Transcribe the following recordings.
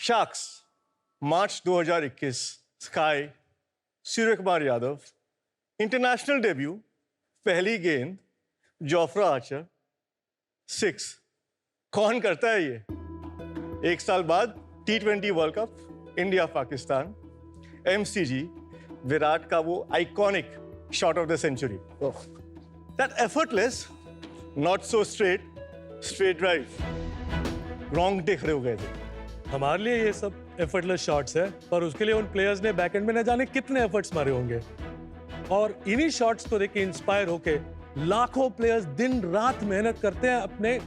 Sharks मार्च 2021 sky Surya Kumar Yadav international debut पहली गेंद Jofra Archer 6 कौन करता है ये? एक साल बाद T20 world cup India Pakistan MCG Virat का वो iconic shot of the century that effortless not so straight drive wrong day खड़े हो गए थे। हमारे लिए ये सब एफर्टलेस शॉट्स है, पर उसके लिए उन प्लेयर्स ने बैकएंड में न जाने कितने एफर्ट्स मारे होंगे और इन्हीं शॉट्स को देख के इंस्पायर होके लाखों प्लेयर्स दिन रात मेहनत करते हैं अपने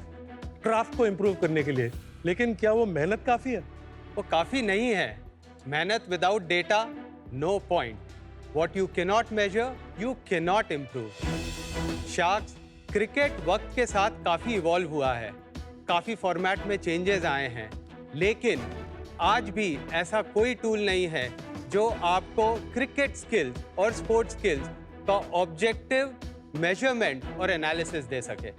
क्राफ्ट को इंप्रूव करने के लिए। लेकिन क्या वो मेहनत काफी है? वो काफी नहीं है। मेहनत without data no point. What you can not measure you can not improve. Sharks cricket वक्त के साथ काफी इवॉल्व हुआ है, काफी फॉर्मेट में चेंजेस आए हैं, लेकिन आज भी ऐसा कोई टूल नहीं है जो आपको क्रिकेट स्किल्स और स्पोर्ट्स स्किल्स का ऑब्जेक्टिव मेजरमेंट और एनालिसिस दे सके।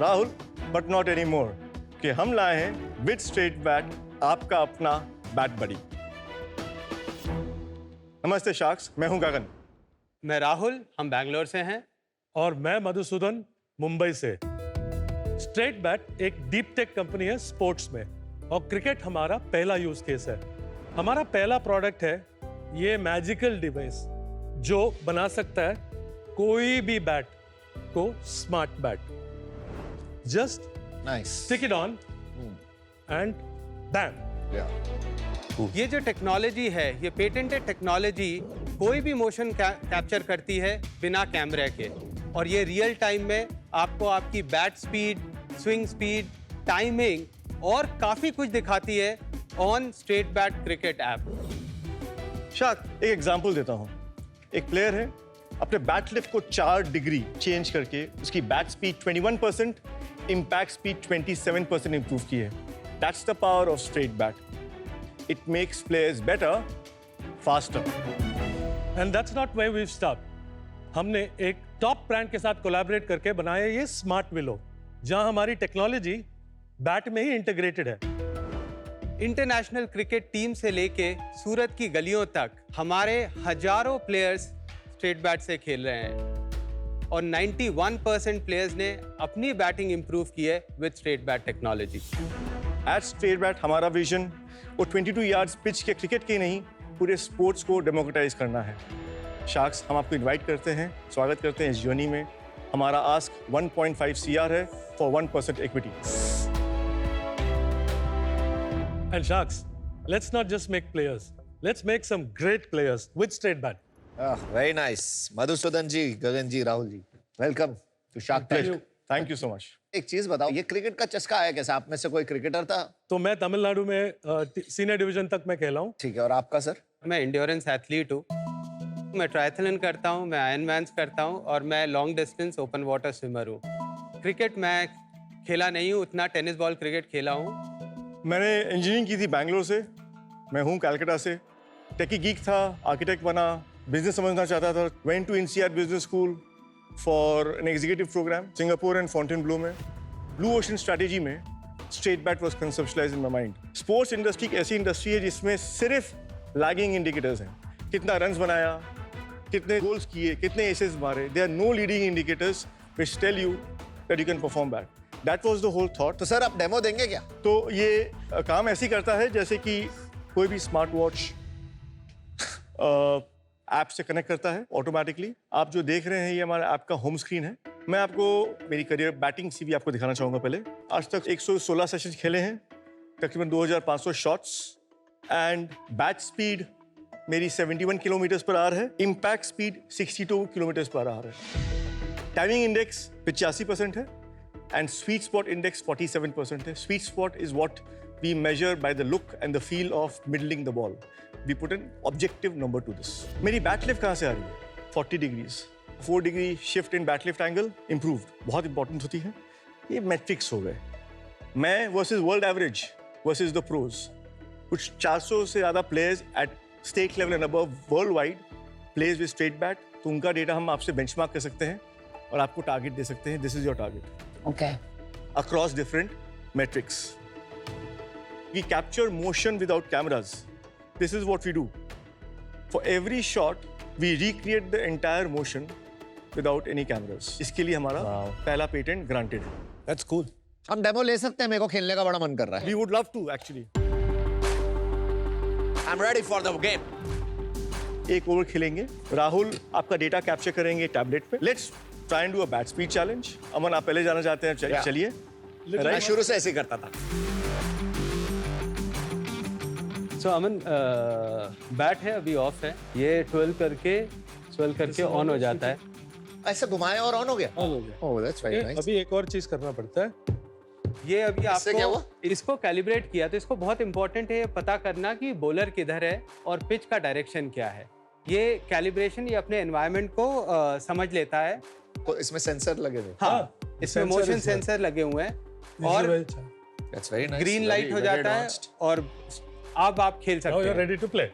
Rahul but not any more कि हम लाए हैं विद स्ट्रेट बैट आपका अपना बैट बडी। नमस्ते शार्क्स, मैं हूं गगन। मैं राहुल, हम बैंगलोर से हैं। और मैं मधुसूदन, मुंबई से। स्ट्रेट बैट एक डीप टेक कंपनी है स्पोर्ट्स में और क्रिकेट हमारा पहला यूज केस है। हमारा पहला प्रोडक्ट है ये मैजिकल डिवाइस जो बना सकता है कोई भी बैट को smart bat. Just stick it on and bam. ये जो टेक्नोलॉजी है, ये पेटेंटेड टेक्नोलॉजी कोई भी मोशन कैप्चर करती है बिना कैमरे के, और ये रियल टाइम में आपको आपकी bat speed, swing speed, timing और काफी कुछ दिखाती है on straight bat cricket app. शाक, एक एग्जांपल देता हूं। एक प्लेयर है, अपने बैट लिफ्ट को 4 डिग्री चेंज करके उसकी bat speed 21%, impact speed 27% improve की है। That's the power of straight bat. It makes players better, faster. And that's not where we stop. हमने एक टॉप ब्रांड के साथ कोलैबोरेट करके बनाया ये स्मार्ट विलो, जहां हमारी टेक्नोलॉजी बैट में ही इंटीग्रेटेड है। इंटरनेशनल क्रिकेट टीम से लेके सूरत की गलियों तक हमारे हजारों प्लेयर्स स्ट्रेट बैट से खेल रहे हैं और 91% प्लेयर्स ने अपनी बैटिंग इंप्रूव की है with straight bat technology. At straight bat हमारा विजन वो 22 यार्ड्स पिच के क्रिकेट के नहीं, पूरे स्पोर्ट्स को डेमोक्रेटाइज करना है। शार्क्स, हम आपको इनवाइट करते हैं, स्वागत करते हैं इस जर्नी में। हमारा आस्क 1.5 CR है for 1% equity. And Sharks, let's not just make players. Let's make some great players with straight bat. Very nice. Madhusudan ji, Gagan ji, Rahul ji. Welcome to Shark Tank. Thank you so much. एक चीज बताओ, ये cricket का चस्का आया कैसे? आप में से कोई क्रिकेटर था? तो मैं तमिलनाडु में सीनियर डिवीजन तक मैं खेला हूँ। ठीक है, और आपका सर? मैं इंड्योरेंस एथलीट हूँ। मैं ट्रायथलन करता हूँ, मैं आयरनमैन्स करता हूँ और मैं long distance open water swimmer हूँ। क्रिकेट मैं खेला नहीं हूँ उतना, टेनिस बॉल क्रिकेट खेला हूँ। मैंने इंजीनियरिंग की थी बैंगलोर से। मैं हूँ कलकत्ता से। टेकी गीक था, आर्किटेक्ट बना, बिजनेस समझना चाहता था। Went to INSEAD business school for an executive program Singapore and Fontainebleau में। ब्लू ओशन स्ट्रैटेजी में straight bat was conceptualized in my mind. Sports industry एक ऐसी इंडस्ट्री है जिसमें सिर्फ लैगिंग इंडिकेटर्स हैं। कितना रन्स बनाया, कितने गोल्स किए, कितने एसेस मारे। There are no leading indicators which tell you that you can perform bat. That was the whole thought. तो सर आप डेमो देंगे क्या? तो ये काम ऐसे ही करता है जैसे कि कोई भी स्मार्ट वॉच ऐप से कनेक्ट करता है ऑटोमेटिकली। आप जो देख रहे हैं ये हमारा ऐप का होम स्क्रीन है। मैं आपको मेरी करियर बैटिंग CV आपको दिखाना चाहूँगा। पहले आज तक 116 सेशंस खेले हैं, तकरीबन 2500 शॉट्स, एंड बैट स्पीड मेरी 71 किलोमीटर पर आवर है। Impact speed 62 kilometre per hour है। टाइमिंग इंडेक्स 85% है and sweet spot index 47% है। Sweet spot is what we measure by the look and the feel of middling the ball. We put an objective number to this. मेरी bat lift कहाँ से आ रही है? 40 degrees, 4 degree shift in bat lift angle improved, बहुत important होती है। ये मैट्रिक्स हो गए। मैं versus world average versus the pros. कुछ 400 से ज़्यादा players at state level and above world wide players with straight bat, तो उनका डेटा हम आपसे बेंचमार्क कर सकते हैं और आपको टारगेट दे सकते हैं। This is your target Okay. across different metrics. We capture motion without cameras. This is what we do. For every shot, we recreate the entire motion without any cameras. इसके लिए हमारा पहला पेटेंट ग्रांटेड है. That's cool. हम demo ले सकते हैं, मेरे को खेलने का बड़ा मन कर रहा है. We would love to actually. I'm ready for the game. एक ओवर खेलेंगे. राहुल आपका डेटा कैप्चर करेंगे टैबलेट पे. Let's try and do a bat speed challenge. अमन आप पहले जाना चाहते हैं? Yeah. चलिए. मैं शुरू से ऐसे ही करता था. सो अमन बैट है अभी ऑफ है, ये 12 करके ऑन हो जाता है. ऐसे घुमाए और ऑन हो गया. ऑन हो गया. Oh, that's very nice. अभी एक और चीज करना पड़ता है. ये अभी इससे क्या हुआ? आपको इसको कैलिब्रेट किया, तो इसको बहुत इंपॉर्टेंट है ये पता करना कि बॉलर किधर है और पिच का डायरेक्शन क्या है. ये कैलिब्रेशन ये अपने एनवायरनमेंट को समझ लेता है. तो इसमें सेंसर लगे हुए. हाँ, इसमें sensor motion is there. Sensor लगे हुए हैं This is और very अच्छा. That's very nice. Green light हो जाता है और अब आप खेल Now सकते you're हैं. ready to play.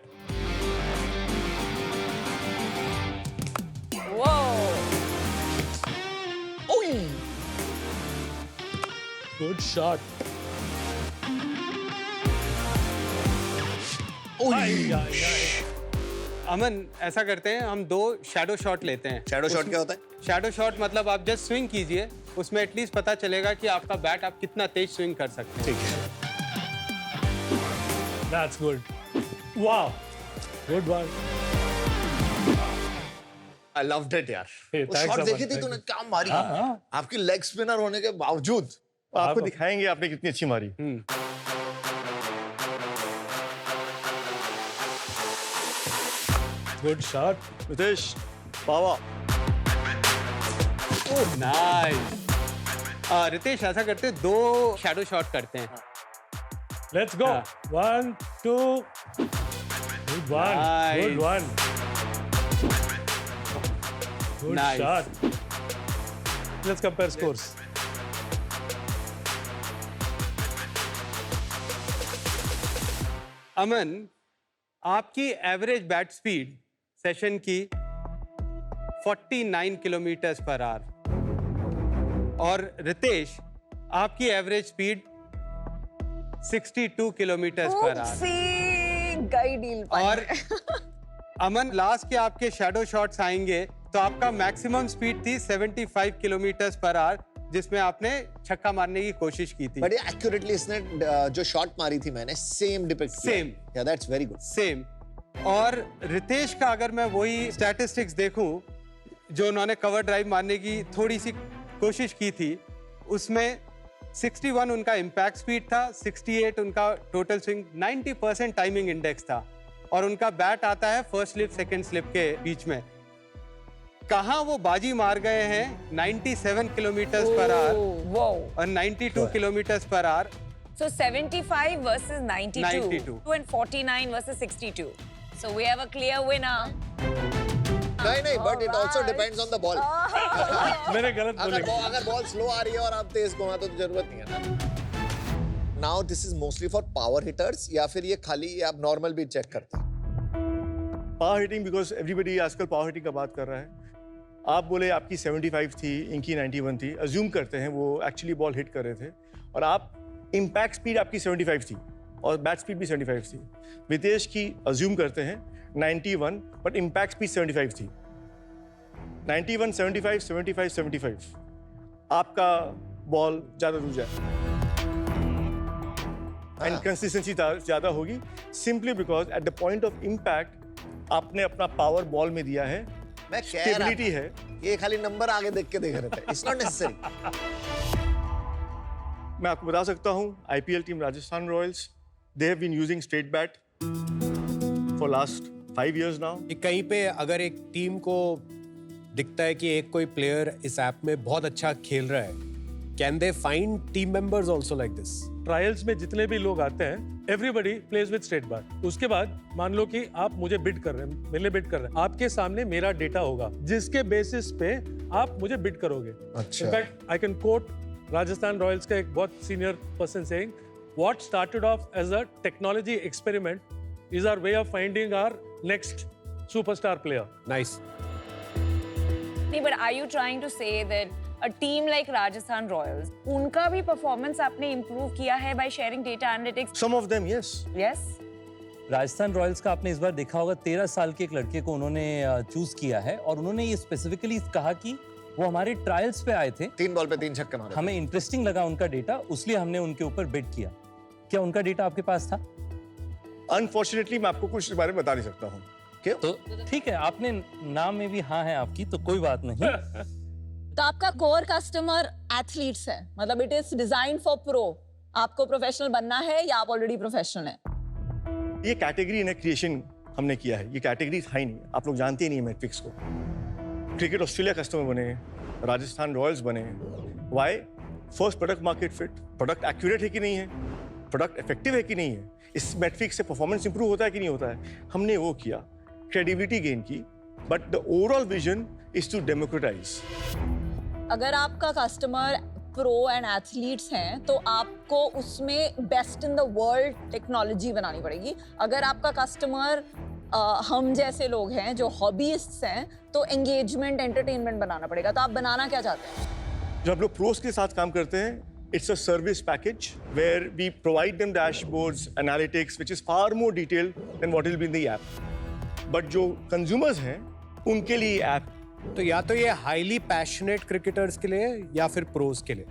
Good shot. अमन ऐसा करते हैं, हम 2 शैडो शॉट लेते हैं. शैडो शॉट क्या होता है? शैडो शॉट मतलब आप जस्ट स्विंग कीजिए, उसमें एटलीस्ट पता चलेगा कि आपका बैट आप कितना तेज स्विंग कर सकते हैं. ठीक है. That's good. Wow. Good one. I loved it यार. Hey, वो thanks, शॉट Aman. देखी थी Thank तूने you. क्या मारी? हाँ. आपकी लेग स्पिनर होने के बावजूद. आपको आप- दिखाएंगे आपने कितनी अच्छी मारी. Good shot. रितेश पावा. नाइस. रितेश ऐसा करते हैं, 2 शैडो शॉट करते हैं. Let's go. 1, 2. Good one. Nice. Good one. Good Nice. shot. Let's compare scores. अमन, आपकी एवरेज बैट स्पीड सेशन की 49 किलोमीटर पर आवर और रितेश आपकी average speed 62 kilometre per hour. गई डील और अमन लास्ट के आपके शैडो शॉट्स आएंगे तो आपका मैक्सिमम स्पीड थी 75 किलोमीटर पर आवर, जिसमें आपने छक्का मारने की कोशिश की थी. बट ये एक्यूरेटली इसने जो शॉट मारी थी मैंने सेम डिपिक्ट किया. Same. या दैट्स वेरी गुड. सेम. और रितेश का अगर मैं वही स्टैटिस्टिक्स देखूं जो उन्होंने कवर ड्राइव मारने की थोड़ी सी कोशिश की थी, उसमें 61 उनका इम्पैक्ट स्पीड था, 68 उनका टोटल स्विंग, 90% टाइमिंग इंडेक्स था और उनका बैट आता है फर्स्ट स्लिप सेकंड स्लिप के बीच में. कहाँ वो बाजी मार गए हैं 97 किलोमीटर पर आवर और 92 kilometre per hour. So 75 versus 92. 92. And 49 versus 62. So we have a clear winner. नहीं but it also depends on the ball. मैंने गलत बोले. अगर बॉल स्लो आ रही है और आप तेज घुमा तो जरूरत नहीं है ना. Now this is mostly for power hitters या फिर ये खाली आप नॉर्मल भी चेक करते हैं? पावर हिटिंग बिकॉज एवरीबडी आजकल पावर हिटिंग का बात कर रहा है. आप बोले आपकी 75 थी, इनकी 91 थी. अज्यूम करते हैं वो एक्चुअली बॉल हिट कर रहे थे और आप इम्पैक्ट स्पीड आपकी 75 थी और बैट स्पीड भी 75 थी. वितेश की अज्यूम करते हैं 91 बट इम्पैक्ट स्पीड 75 थी. 91 75 75 75 आपका बॉल ज़्यादा दूर जाए एंड कंसिस्टेंसी ज़्यादा होगी simply because at the point of impact आपने अपना पावर बॉल में दिया है. मैं कह रहा स्टेबिलिटी है. था, ये खाली नंबर आगे देख के देख रहे थे. It's not necessary. मैं आपको बता सकता हूँ IPL team Rajasthan Royals they have been using straight bat for last 5 years now. कि कहीं पे अगर एक टीम को दिखता है कि एक कोई प्लेयर इस ऐप में बहुत अच्छा खेल रहा है, can they find team members also like this? Trials में जितने भी लोग आते हैं everybody plays with straight bat. उसके बाद मान लो कि आप मुझे बिड कर रहे हैं, मेरे लिए बिड कर रहे हैं, आपके सामने मेरा डेटा होगा जिसके बेसिस पे आप मुझे बिड करोगे. अच्छा. In fact I can quote Rajasthan Royals का एक बहुत senior person saying what started off as a technology experiment is our way of finding our next superstar player. Nice. But are you trying to say that a team like Rajasthan Royals, उनका भी performance आपने improve किया है by sharing data analytics. Some of them, yes. Yes. Rajasthan Royals का आपने इस बार देखा होगा 13 साल के एक लड़के को उन्होंने चूज किया है और उन्होंने ये स्पेसिफिकली कहा कि वो हमारे ट्रायल्स पे आए थे, 3 बॉल पे 3 छक्के मारे। हमें इंटरेस्टिंग लगा उनका डेटा, इसलिए हमने उनके ऊपर बिड किया। क्या उनका डेटा आपके पास था? Unfortunately, मैं आपको कुछ इस बारे में बता नहीं सकता हूँ। क्यों? तो ठीक है, आपने नाम में भी हाँ है आपकी, तो कोई बात नहीं। तो आपका कोर कस्टमर एथलीट्स है, मतलब it is design for pro. आपको प्रोफेशनल बनना है या आप ऑलरेडी प्रोफेशनल हैं? ये कैटेगरी ने क्रिएशन हमने किया है, ये कैटेगरी था ही नहीं, आप लोग जानते ही नहीं है मैट्रिक्स को। क्रिकेट ऑस्ट्रेलिया कस्टमर बने, राजस्थान रॉयल्स बने, why? First product market fit, product accurate है कि नहीं है, प्रोडक्ट इफेक्टिव है कि नहीं है, इस मैट्रिक्स से परफॉर्मेंस इंप्रूव होता है कि नहीं होता है, हमने वो किया, क्रेडिबिलिटी गेन की, but the overall vision is to democratize. अगर आपका कस्टमर प्रो एंड एथलीट्स हैं तो आपको उसमें best in the world technology बनानी पड़ेगी। अगर आपका कस्टमर हम जैसे लोग हैं जो हॉबीइस्ट्स हैं तो एंगेजमेंट एंटरटेनमेंट बनाना पड़ेगा। तो आप बनाना क्या चाहते हैं? जब हम लोग प्रोस के साथ काम करते हैं, it's a service package where we provide them dashboards, analytics, which is far more detailed than what will be in the app. But जो consumers हैं, उनके लिए ऐप। तो या तो ये हाईली पैशनेट क्रिकेटर्स के लिए या फिर प्रोज के लिए,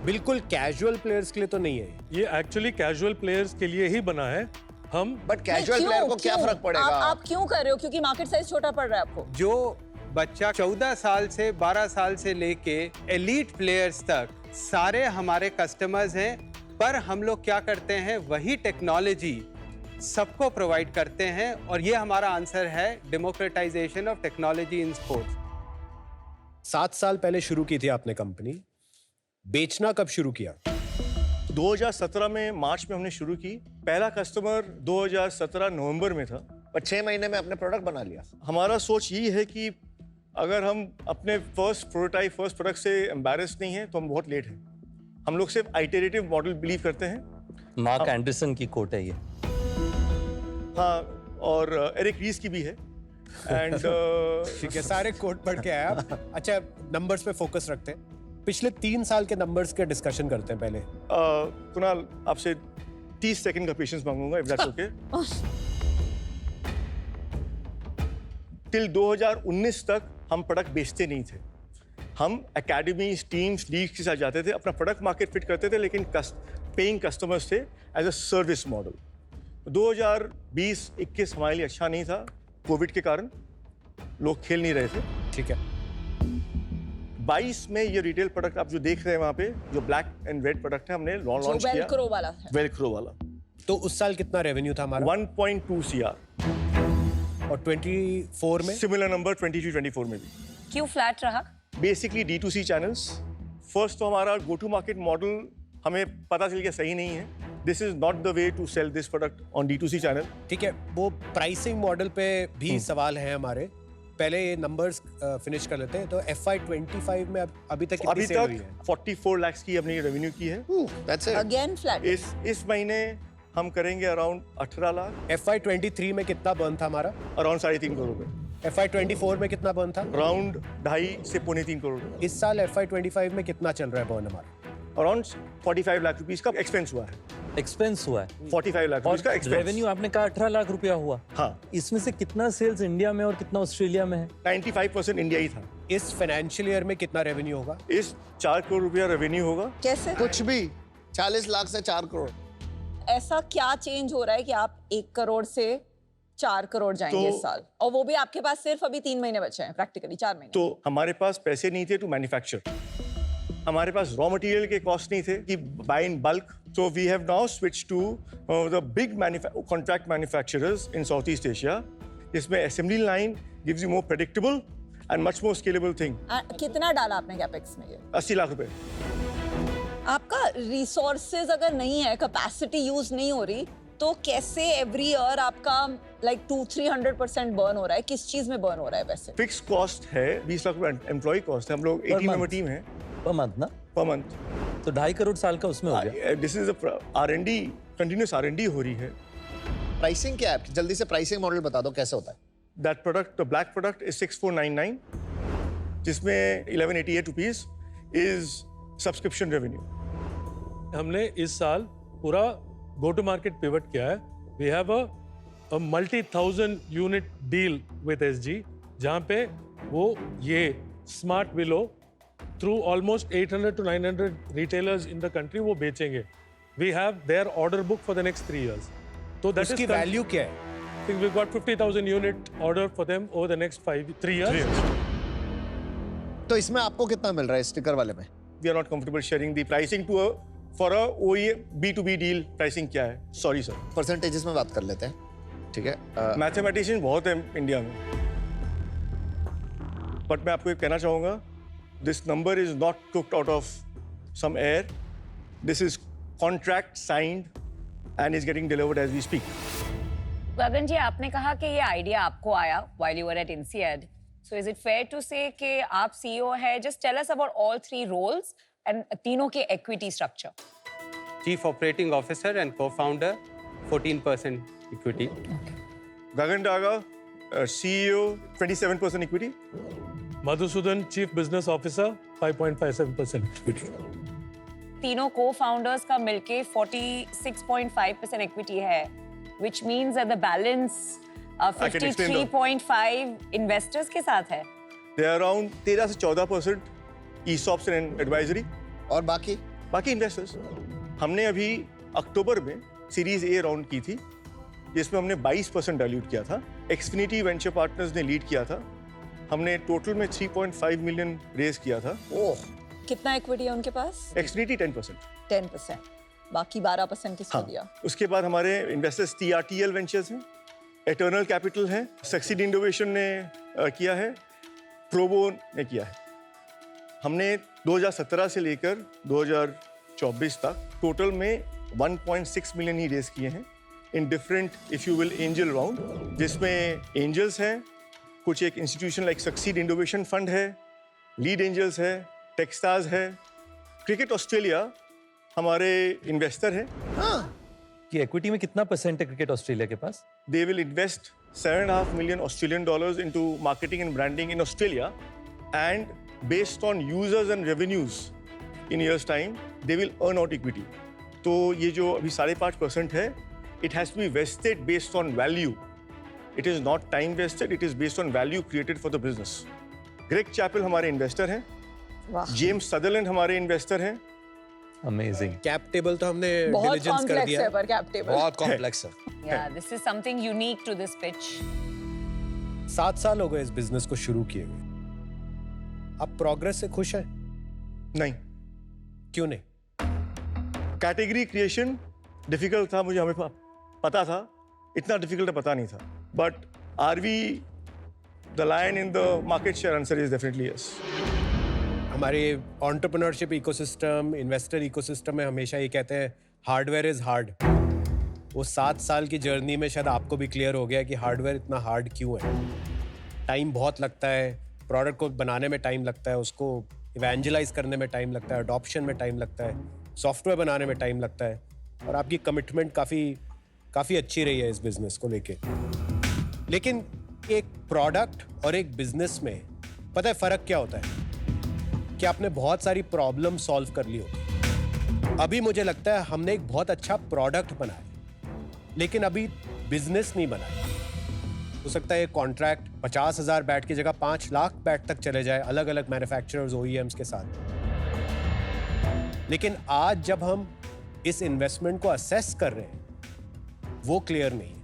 बिल्कुल कैजुअल प्लेयर्स के लिए तो नहीं है। ये एक्चुअली कैजुअल प्लेयर्स के लिए ही बना है। हम बट कैजुअल नहीं, प्लेयर को क्यों? क्या क्यों? फर्क पड़ेगा? आप क्यों कर रहे हो? क्योंकि मार्केट साइज छोटा पड़ रहा है आपको। जो बच्चा 14 साल से 12 साल से लेके एलीट प्लेयर्स तक सारे हमारे कस्टमर्स हैं, पर हम लोग क्या करते हैं, वही टेक्नोलॉजी सबको प्रोवाइड करते हैं और ये हमारा आंसर है, democratisation of technology in sports. 7 साल पहले शुरू की थी आपने कंपनी, बेचना कब शुरू किया? 2017 में मार्च में हमने शुरू की, पहला कस्टमर 2017 नवंबर में था। पर 6 महीने में अपने प्रोडक्ट बना लिया। हमारा सोच ये है कि अगर हम अपने फर्स्ट प्रोटोटाइप फर्स्ट प्रोडक्ट से एम्बैरेस नहीं है तो हम बहुत लेट हैं। हम लोग सिर्फ आइटरेटिव मॉडल बिलीव करते हैं। मार्क एंडरसन की कोट है ये। हाँ, और एरिक रीस की भी है। एंड ठीक है, सारे कोड पढ़ के आए आप। अच्छा, नंबर्स पे फोकस रखते हैं। पिछले 3 साल के नंबर्स के डिस्कशन करते हैं पहले। कुणाल, आपसे 30 सेकंड का पेशेंस मांगूंगा, इफ दैट्स ओके। टिल 2019 तक हम प्रोडक्ट बेचते नहीं थे। हम एकेडमीज, टीम्स, लीग्स के साथ जाते थे, अपना प्रोडक्ट मार्केट फिट करते थे, लेकिन पेइंग कस्टमर्स थे एज अ सर्विस मॉडल। 2020-21 हमारे लिए अच्छा नहीं था, कोविड के कारण लोग खेल नहीं रहे थे। ठीक है, 22 में ये रिटेल प्रोडक्ट आप जो देख रहे हैं वहाँ पे, जो ब्लैक एंड रेड प्रोडक्ट है, हमने लॉन्च जो किया। वेलक्रो वाला है। वेलक्रो वाला। तो उस साल कितना रेवेन्यू था हमारा? 1.2 CR। और 24 में सिमिलर नंबर 23-24 में भी। क्यों फ्लैट रहा? Basically D2C channels. फर्स्ट तो हमारा गो टू मार्केट मॉडल हमें पता चल गया सही नहीं है। This is not the way to sell this product on D2C channel. ठीक है, वो प्राइसिंग मॉडल पे भी सवाल है हमारे। पहले ये नंबर्स फिनिश कर लेते हैं। तो FY25 में अभी तक कितनी अभी सेल हुई तक है? 44 लाख की हमने रेवेन्यू की है। That's it. Again flat. इस महीने हम करेंगे अराउंड 18 लाख। FY23 में कितना बर्न था हमारा? अराउंड 3.5 करोड़ रुपए। FY24 में कितना बर्न था? अराउंड 2.5 से 3.25 करोड़। इस साल FY25 में कितना चल रहा है बर्न हमारा? अराउंड 45 लाख रुपीस का एक्सपेंस हुआ है। एक्सपेंस हुआ है 45 लाख और रुपीस का एक्सपेंस। रेवेन्यू आपने कहा 18 लाख रुपया हुआ। हाँ, इसमें से कितना सेल्स इंडिया में और कितना ऑस्ट्रेलिया में है? 95% इंडिया ही था। इस फाइनेंशियल ईयर में कितना रेवेन्यू होगा? इस 4 करोड़ रुपया रेवेन्यू होगा। कैसे? कुछ भी 40 लाख से 4 करोड़। ऐसा क्या चेंज हो रहा है कि आप 1 करोड़ से 4 करोड़ जाएंगे तो- इस साल? और वो भी आपके पास सिर्फ अभी 3 महीने बचे हैं, प्रैक्टिकली 4 महीने। तो हमारे पास पैसे नहीं थे टू मैन्युफैक्चर। हमारे पास रॉ मटेरियल के कॉस्ट नहीं थे कि buy in bulk. So we have now switch to the big contract manufacturers in South East Asia, जिसमें assembly line gives you more predictable and much more scalable thing. कितना डाला आपने capex में? ये 80 लाख रुपए। आपका रिसोर्सेज अगर नहीं है, कैपेसिटी यूज नहीं हो रही, तो कैसे एवरी ईयर आपका लाइक 200-300% बर्न हो रहा है? किस चीज में बर्न हो रहा है वैसे? फिक्स कॉस्ट है 20 लाख रुपए एम्प्लॉय कॉस्ट है। हम लोग 80 मेंबर टीम है पर मंथ ना, पर मंथ। तो 2.5 करोड़ साल का उसमें हो गया। This is R&D, continuous R&D हो रही है। प्राइसिंग क्या है? जल्दी से प्राइसिंग मॉडल बता दो कैसे होता है। That product, the black product is 6499, जिसमें 1188 रुपीज is subscription revenue. हमने इस साल पूरा गो टू मार्केट पिवट किया है. We have a multi-thousand unit deal with SG, जहाँ पे वो ये smart willow through almost 800 to 900 retailers in the country वो बेचेंगे. We have their order book for the next 3 years. So that उसकी is value क्या है? I think we've got 50,000 unit order for them over the next 3 years. तो इसमें आपको कितना मिल रहा है स्टिकर वाले में? We are not comfortable sharing the pricing for a OEM B2B deal. Pricing क्या है? Sorry sir. परसेंटेजेस में बात कर लेते हैं, ठीक है? मैथमेटिशियन बहुत है इंडिया में, बट मैं आपको ये कहना चाहूँगा, this number is not cooked out of some air. This is contract signed and is getting delivered as we speak. Gagan ji, आपने कहा कि ये आइडिया आपको आया while you were at INSEAD. So is it fair to say कि आप CEO हैं? Just tell us about all 3 roles and तीनों के equity structure. Chief Operating Officer and co-founder, 14% equity. Gagan Daga, CEO, 27% equity. Madhusudan, Chief Business Officer, 5.57%. तीनों co-founders का मिलके 46.5% equity है, which means that the balance I can explain that. 53.5 investors के साथ है. They are around 13 से 14% ESOPs and advisory. और बाकी बाकी इन्वेस्टर्स. हमने अभी अक्टूबर में सीरीज ए राउंड की थी, जिसमें हमने 22% डाइल्यूट किया था. एक्सफिनिटी वेंचर पार्टनर्स ने लीड किया था. हमने टोटल में 3.5 मिलियन रेज किया था. ओह, कितना इक्विटी है उनके पास? एक्सफिनिटी 10%. 10%. बाकी 12% किसको हाँ. दिया? उसके बाद हमारे इन्वेस्टर्स TRTL वेंचर्स हैं, एटर्नल कैपिटल है, सक्सीड इनोवेशन ने किया है, प्रोबो ने किया है. हमने 2017 से लेकर 2024 तक टोटल में 1.6 मिलियन ही रेज किए हैं in different, if you will, angel round, जिसमें एंजल्स हैं, कुछ एक institution like succeed innovation fund है, लीड एंजल्स है, टेक्सटार्स है, क्रिकेट ऑस्ट्रेलिया हमारे इन्वेस्टर है. कि इक्विटी में कितना परसेंट है क्रिकेट ऑस्ट्रेलिया के पास? They will invest $7.5 million Australian dollars into marketing and branding in Australia, and based on users and revenues in years time, they will earn out equity. तो ये जो अभी 5.5% है, it has to be vested based on value. It is not time vested. It is based on value created for the business. Greg Chappell हमारे investor हैं, वाह, James Sutherland हमारे investor हैं. अमेजिंग. कैप टेबल तो हमने बहुत diligence कर complex दिया. है पर कैप टेबल. बहुत कॉम्प्लेक्स है. Yeah, this is something unique to this pitch. 7 साल हो गए इस बिजनेस को शुरू किए हुए. आप प्रोग्रेस से खुश हैं? नहीं, क्यों नहीं? कैटेगरी क्रिएशन डिफिकल्ट था, मुझे हमें पता था. इतना डिफिकल्ट पता नहीं था. But are we the lion in the market share? Answer is definitely yes. हमारे एंटरप्रेन्योरशिप इकोसिस्टम, इन्वेस्टर इकोसिस्टम में हमेशा ये कहते हैं हार्डवेयर इज हार्ड. वो 7 साल की जर्नी में शायद आपको भी क्लियर हो गया कि हार्डवेयर इतना हार्ड क्यों है. टाइम बहुत लगता है, प्रोडक्ट को बनाने में टाइम लगता है, उसको इवेंजलाइज करने में टाइम लगता है, अडॉप्शन में टाइम लगता है, सॉफ्टवेयर बनाने में टाइम लगता है. और आपकी कमिटमेंट काफ़ी अच्छी रही है इस बिजनेस को लेके. लेकिन एक प्रोडक्ट और एक बिजनेस में पता है फ़र्क क्या होता है? कि आपने बहुत सारी प्रॉब्लम सॉल्व कर ली होती. अभी मुझे लगता है हमने एक बहुत अच्छा प्रोडक्ट बनाया, लेकिन अभी बिजनेस नहीं बनाया. हो सकता है ये कॉन्ट्रैक्ट 50,000 बैट की जगह 5 लाख बैट तक चले जाए अलग अलग मैन्युफैक्चरर्स, OEMs के साथ. लेकिन आज जब हम इस इन्वेस्टमेंट को असेस कर रहे हैं, वो क्लियर नहीं है.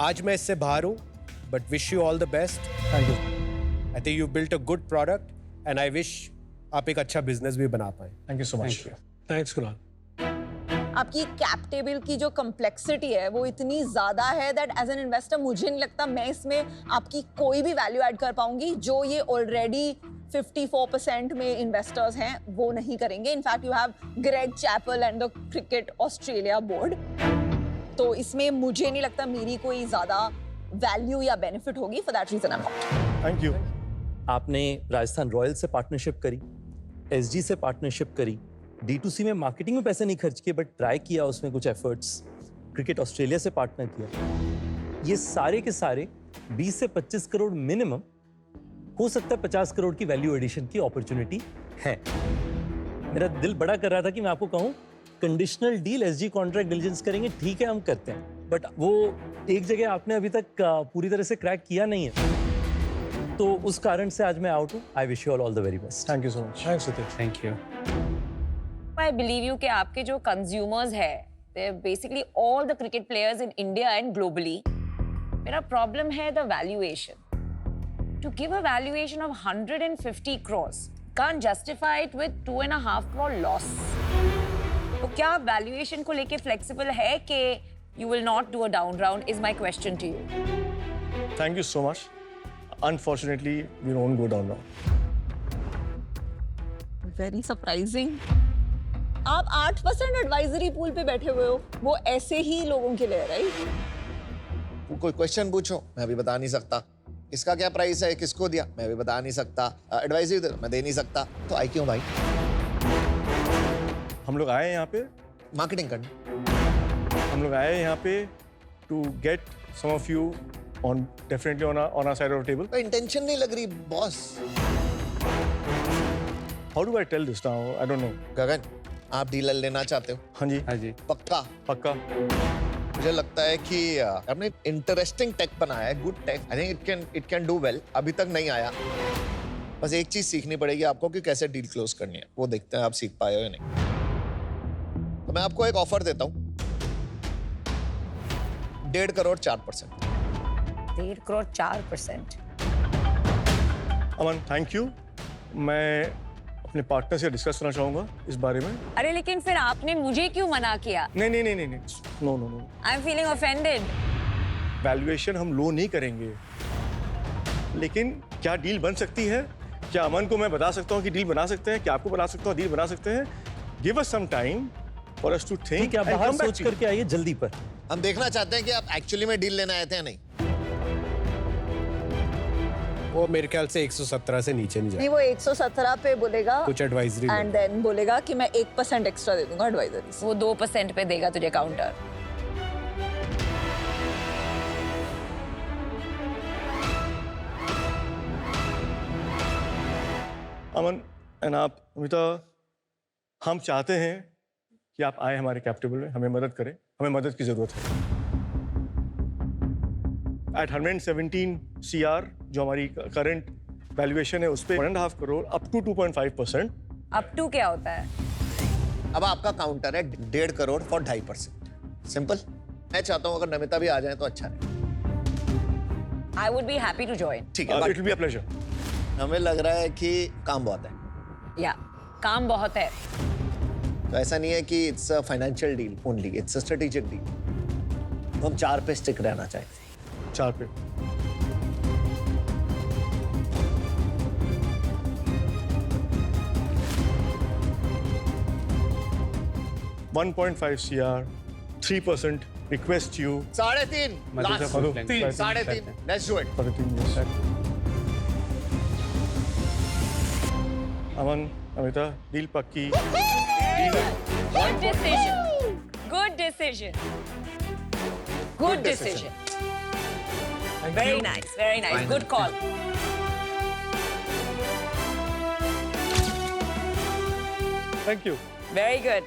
आज मैं इससे बाहर हूं, but wish you all the best. Thank you. I think you built a good product and I wish आप एक अच्छा बिजनेस भी बना पाए. Thank you so much. Thanks, Kunal. आपकी कैप टेबल की जो कम्प्लेक्सिटी है वो इतनी ज्यादा है दैट एज एन इन्वेस्टर मुझे नहीं लगता मैं इसमें आपकी कोई भी वैल्यू ऐड कर पाऊंगी. जो ये ऑलरेडी 54% में इन्वेस्टर्स हैं वो नहीं करेंगे. In fact you have Greg Chappell and the cricket Australia board. तो इसमें मुझे नहीं लगता मेरी कोई ज्यादा वैल्यू या बेनिफिट होगी. For that reason I am out. Thank you. आपने राजस्थान रॉयल्स से पार्टनरशिप करी, SG से पार्टनरशिप करी, D2C में मार्केटिंग में पैसे नहीं खर्च किए बट ट्राई किया उसमें कुछ एफर्ट्स, क्रिकेट ऑस्ट्रेलिया से पार्टनर किया. ये सारे के सारे 20 से 25 करोड़ मिनिमम हो सकता है 50 करोड़ की वैल्यू एडिशन की अपॉर्चुनिटी है। मेरा दिल बड़ा कर रहा था कि मैं आपको कहूं conditional deal SG contract diligence करेंगे, ठीक है हम करते हैं, बट वो एक जगह आपने अभी तक पूरी तरह से क्रैक किया नहीं है, तो उस कारण से आज मैं आउट हूं। I wish you all the very best. Thank you so much. Thanks Sudesh. Thank you. I believe you कि आपके जो consumers है, they're basically all the cricket players in India and globally. मेरा problem है the valuation. To give a valuation of 150 crores, can't justify it with 2.5 crore loss. तो क्या आप valuation को लेके flexible है कि you will not do a down round is my question to you. Thank you so much. Unfortunately, we won't go down now. Very surprising. आप 8% advisory pool पे बैठे हुए हो, वो ऐसे ही लोगों के लिए, राइट? कोई क्वेश्चन पूछो, मैं अभी बता नहीं सकता। इसका क्या प्राइस है, किसको दिया, मैं भी बता नहीं सकता। एडवाइजरी दे, मैं दे नहीं सकता। तो आई क्यों भाई? हम लोग आए यहाँ पे, मार्केटिंग करना। हम लोग आए यहाँ पे to get some of you on definitely on our side of the table. Intention नहीं लग रही boss. How do I tell this now? I don't know. गगन, आप डीलर लेना चाहते हो? हाँ जी, हाँ जी। पक्का? पक्का। मुझे लगता है कि आपने इंटरेस्टिंग टेक बनाया है, good tech. I think it can do well. अभी तक नहीं आया, बस एक चीज सीखनी पड़ेगी आपको कि कैसे डील क्लोज करनी है। वो देखते हैं आप सीख पाए हो या नहीं। तो मैं आपको एक ऑफर देता हूँ, 1.5 crore 4%। 1.5 crore 4%. Aman, thank you. मैं अपने पार्टनर से डिस्कस करना चाहूँगा इस बारे में। अरे लेकिन फिर आपने मुझे क्यों मना किया? नहीं नहीं नहीं नहीं नहीं, no no no. I am feeling offended. Valuation हम लो नहीं करेंगे, लेकिन क्या डील बन सकती है? क्या अमन को मैं बता सकता हूँ कि डील बना सकते हैं? क्या आपको बता सकता हूँ डील बना सकते हैं? Give us some time for us to think. ठीक है, आप बाहर सोच करके आइए जल्दी पर। हम देखना चाहते हैं कि आप एक्चुअली में डील लेना आए थे या नहीं। वो मेरे ख्याल से 117 से नीचे नहीं नहीं, जाए। वो 117 पे बोलेगा कुछ एडवाइजरी एंड देन बोलेगा कि मैं 1% एक्स्ट्रा दे दूंगा एडवाइजरी से। वो 2% पे देगा तुझे काउंटर। अमन एंड आप अमिता, हम चाहते हैं कि आप आए हमारे कैपिटल में, हमें मदद करें। हमें मदद की जरूरत है। एट 117 CR जो हमारी करंट वैल्यूएशन है, उस पर 1.5 crore up to 2.5%। Up to क्या होता है? अब आपका काउंटर है 1.5 करोड़ फॉर 2.5%। सिंपल। मैं चाहता हूँ अगर नमिता भी आ जाए तो अच्छा है। I would be happy to join. ठीक है, it will be a pleasure. हमें लग रहा है कि काम बहुत है। या काम बहुत है। तो ऐसा नहीं है कि it's a financial deal only, it's a strategic deal. हम 4 पे स्टिक रहना चाहते हैं। 4 पे। $1.5 CR, 3% request you 3.5 मधु से लास्ट। पूछ लेंगे। 3.5 let's do it. for the 3 years. Aman, Amita, deal पक्की। Good decision. Good decision. Good decision. Very nice. Very nice. Good call. Thank you. Very good.